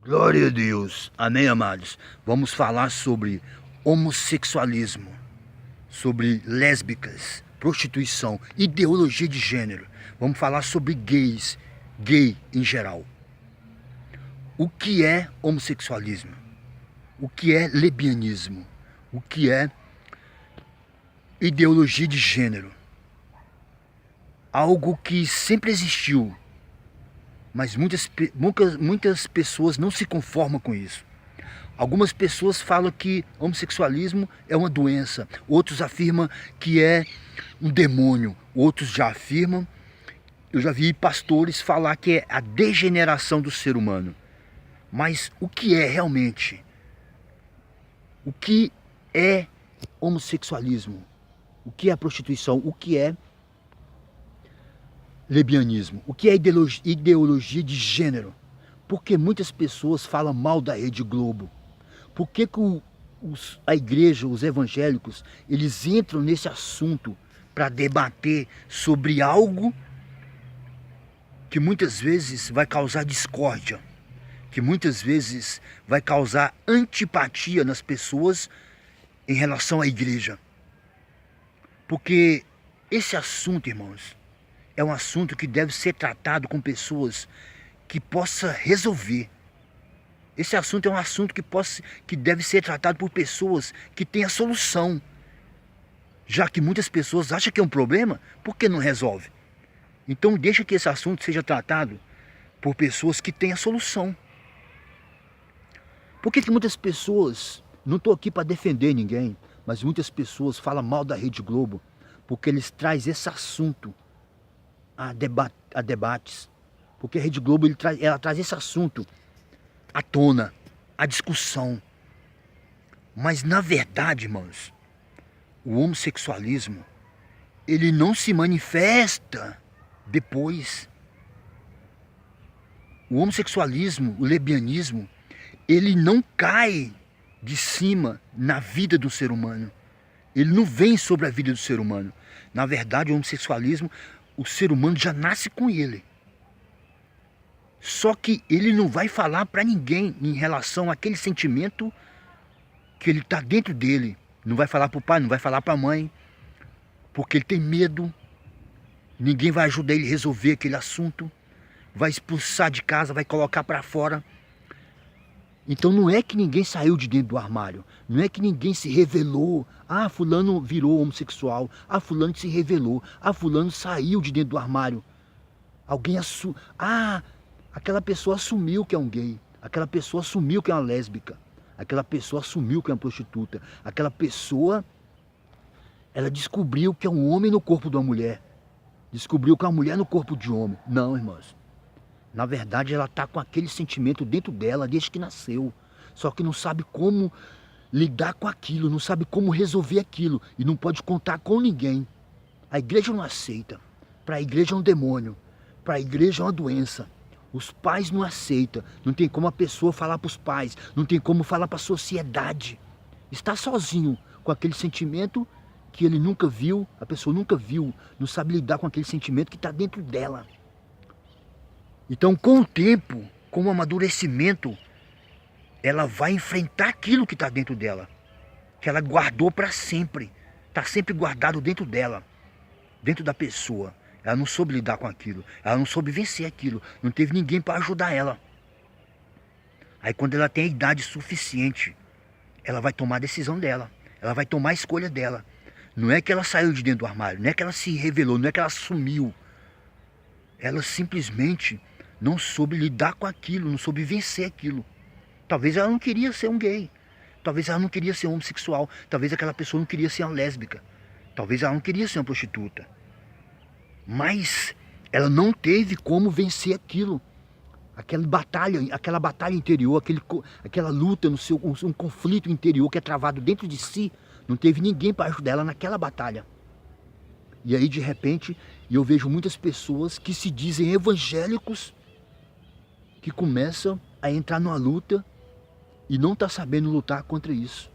Glória a Deus. Amém, amados? Vamos falar sobre homossexualismo, sobre lésbicas, prostituição, ideologia de gênero. Vamos falar sobre gays, gay em geral. O que é homossexualismo? O que é lesbianismo? O que é ideologia de gênero? Algo que sempre existiu, mas muitas pessoas não se conformam com isso. Algumas pessoas falam que homossexualismo é uma doença, outros afirmam que é um demônio, outros já afirmam, eu já vi pastores falar que é a degeneração do ser humano. Mas o que é realmente? O que é homossexualismo? O que é prostituição? O que é lesbianismo? O que é ideologia de gênero? Porque muitas pessoas falam mal da Rede Globo. Por que a igreja, os evangélicos, eles entram nesse assunto para debater sobre algo que muitas vezes vai causar discórdia, que muitas vezes vai causar antipatia nas pessoas em relação à igreja? Porque esse assunto, irmãos, é um assunto que deve ser tratado com pessoas que possam resolver. Esse assunto é um assunto que deve ser tratado por pessoas que têm a solução. Já que muitas pessoas acham que é um problema, por que não resolve? Então deixa que esse assunto seja tratado por pessoas que têm a solução. Por que muitas pessoas, não estou aqui para defender ninguém, mas muitas pessoas falam mal da Rede Globo, porque eles trazem esse assunto a debates. Porque a Rede Globo ela traz esse assunto à tona, à discussão. Mas na verdade, irmãos, o homossexualismo, ele não se manifesta depois. O homossexualismo, o lesbianismo, ele não cai de cima na vida do ser humano. Ele não vem sobre a vida do ser humano. Na verdade, o homossexualismo, o ser humano já nasce com ele. Só que ele não vai falar para ninguém em relação àquele sentimento que ele está dentro dele. Não vai falar para o pai, não vai falar para a mãe, porque ele tem medo. Ninguém vai ajudar ele a resolver aquele assunto. Vai expulsar de casa, vai colocar para fora. Então não é que ninguém saiu de dentro do armário. Não é que ninguém se revelou. Ah, fulano virou homossexual. Ah, fulano se revelou. Ah, fulano saiu de dentro do armário. Alguém assumiu. Ah, aquela pessoa assumiu que é um gay. Aquela pessoa assumiu que é uma lésbica. Aquela pessoa assumiu que é uma prostituta. Aquela pessoa, ela descobriu que é um homem no corpo de uma mulher. Descobriu que é uma mulher no corpo de homem. Não, irmãos. Na verdade, ela está com aquele sentimento dentro dela desde que nasceu. Só que não sabe como lidar com aquilo, não sabe como resolver aquilo. E não pode contar com ninguém. A igreja não aceita. Para a igreja é um demônio. Para a igreja é uma doença. Os pais não aceitam. Não tem como a pessoa falar para os pais. Não tem como falar para a sociedade. Está sozinho com aquele sentimento que ele nunca viu, a pessoa nunca viu. Não sabe lidar com aquele sentimento que está dentro dela. Então, com o tempo, com o amadurecimento, ela vai enfrentar aquilo que está dentro dela. Que ela guardou para sempre. Está sempre guardado dentro dela. Dentro da pessoa. Ela não soube lidar com aquilo. Ela não soube vencer aquilo. Não teve ninguém para ajudar ela. Aí quando ela tem a idade suficiente, ela vai tomar a decisão dela. Ela vai tomar a escolha dela. Não é que ela saiu de dentro do armário. Não é que ela se revelou. Não é que ela sumiu. Ela simplesmente não soube lidar com aquilo. Não soube vencer aquilo. Talvez ela não queria ser um gay. Talvez ela não queria ser um homossexual. Talvez aquela pessoa não queria ser uma lésbica. Talvez ela não queria ser uma prostituta. Mas ela não teve como vencer aquilo. Aquela batalha interior, aquela luta, um conflito interior que é travado dentro de si. Não teve ninguém para ajudar ela naquela batalha. E aí, de repente, eu vejo muitas pessoas que se dizem evangélicos, que começam a entrar numa luta e não está sabendo lutar contra isso.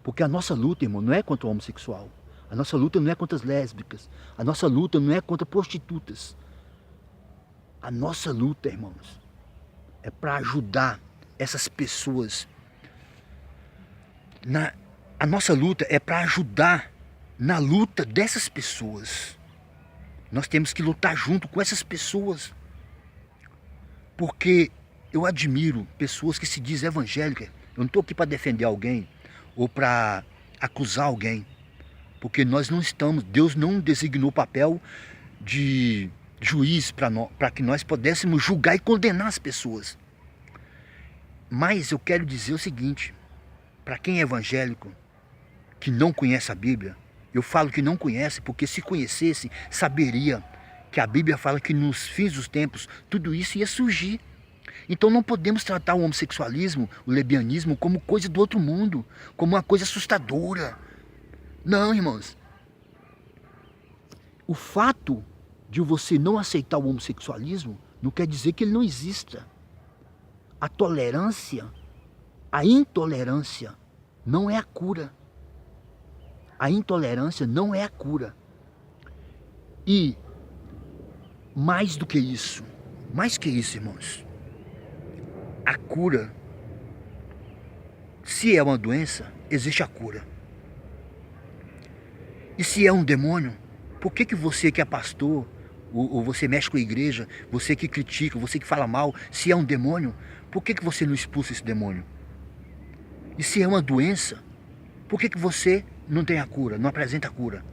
Porque a nossa luta, irmão, não é contra o homossexual. A nossa luta não é contra as lésbicas. A nossa luta não é contra prostitutas. A nossa luta, irmãos, é para ajudar essas pessoas. A nossa luta é para ajudar na luta dessas pessoas. Nós temos que lutar junto com essas pessoas. Porque eu admiro pessoas que se dizem evangélicas. Eu não estou aqui para defender alguém ou para acusar alguém. Porque nós não estamos, Deus não designou o papel de juiz para que nós pudéssemos julgar e condenar as pessoas. Mas eu quero dizer o seguinte, para quem é evangélico, que não conhece a Bíblia, eu falo que não conhece porque se conhecesse, saberia que a Bíblia fala que nos fins dos tempos tudo isso ia surgir. Então não podemos tratar o homossexualismo, o lesbianismo como coisa do outro mundo, como uma coisa assustadora. Não, irmãos. O fato de você não aceitar o homossexualismo não quer dizer que ele não exista. A tolerância, a intolerância não é a cura. A intolerância não é a cura. E mais do que isso, irmãos, a cura, se é uma doença, existe a cura. E se é um demônio, por que você que é pastor, ou você mexe com a igreja, você que critica, você que fala mal, se é um demônio, por que você não expulsa esse demônio? E se é uma doença, por que você não tem a cura, não apresenta a cura?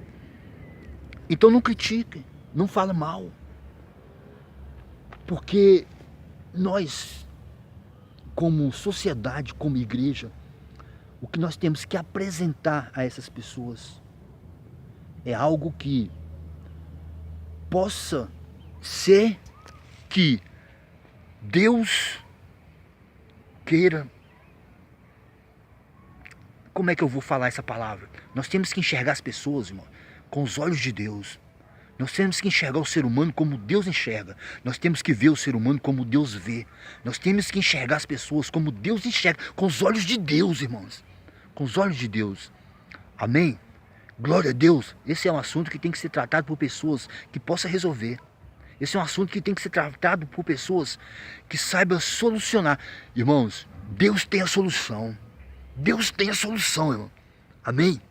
Então não critique, não fala mal. Porque nós, como sociedade, como igreja, o que nós temos que apresentar a essas pessoas é algo que possa ser que Deus queira. Como é que eu vou falar essa palavra? Nós temos que enxergar as pessoas, irmão, com os olhos de Deus. Nós temos que enxergar o ser humano como Deus enxerga. Nós temos que ver o ser humano como Deus vê. Nós temos que enxergar as pessoas como Deus enxerga, com os olhos de Deus, irmãos. Com os olhos de Deus. Amém? Glória a Deus. Esse é um assunto que tem que ser tratado por pessoas que possam resolver. Esse é um assunto que tem que ser tratado por pessoas que saibam solucionar. Irmãos, Deus tem a solução. Deus tem a solução, irmão. Amém?